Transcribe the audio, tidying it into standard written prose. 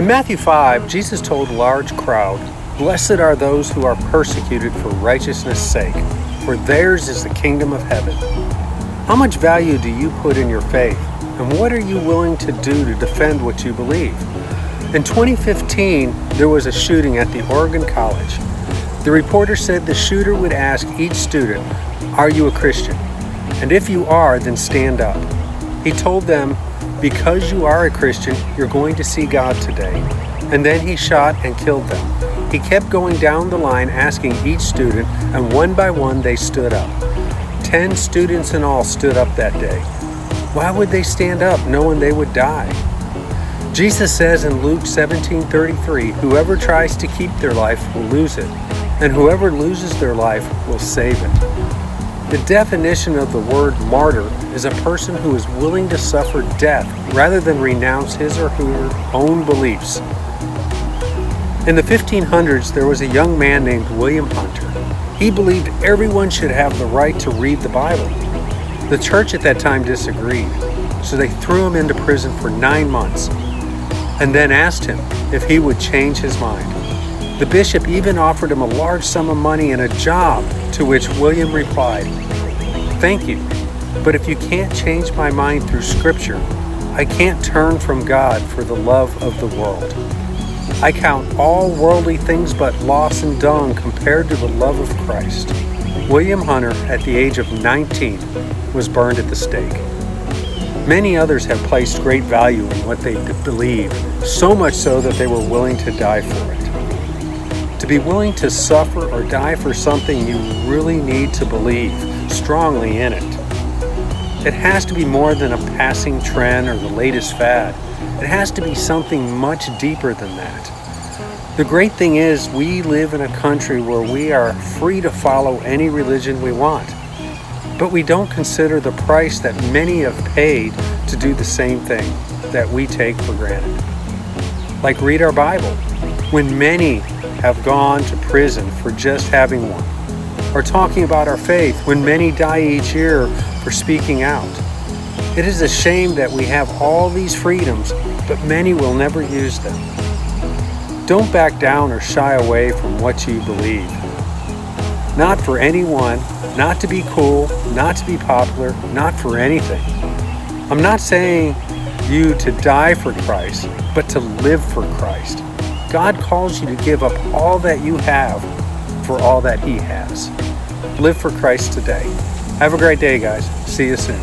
In Matthew 5, Jesus told a large crowd, "Blessed are those who are persecuted for righteousness' sake, for theirs is the kingdom of heaven." How much value do you put in your faith, and what are you willing to do to defend what you believe? In 2015, there was a shooting at the Oregon College. The reporter said the shooter would ask each student, "Are you a Christian? And if you are, then stand up." He told them, "Because you are a Christian, you're going to see God today." And then he shot and killed them. He kept going down the line asking each student, and one by one they stood up. 10 students in all stood up that day. Why would they stand up knowing they would die? Jesus says in Luke 17:33, "Whoever tries to keep their life will lose it, and whoever loses their life will save it." The definition of the word martyr is a person who is willing to suffer death rather than renounce his or her own beliefs. In the 1500s, there was a young man named William Hunter. He believed everyone should have the right to read the Bible. The church at that time disagreed, so they threw him into prison for 9 months and then asked him if he would change his mind. The bishop even offered him a large sum of money and a job, to which William replied, "Thank you, but if you can't change my mind through Scripture, I can't turn from God for the love of the world. I count all worldly things but loss and dung compared to the love of Christ." William Hunter, at the age of 19, was burned at the stake. Many others have placed great value in what they believe, so much so that they were willing to die for it. To be willing to suffer or die for something, you really need to believe strongly in it. It has to be more than a passing trend or the latest fad. It has to be something much deeper than that. The great thing is, we live in a country where we are free to follow any religion we want. But we don't consider the price that many have paid to do the same thing that we take for granted. Like read our Bible, when many have gone to prison for just having one. Or talking about our faith, when many die each year for speaking out. It is a shame that we have all these freedoms, but many will never use them. Don't back down or shy away from what you believe. Not for anyone, not to be cool, not to be popular, not for anything. I'm not saying you to die for Christ, but to live for Christ. God calls you to give up all that you have for all that He has. Live for Christ today. Have a great day, guys. See you soon.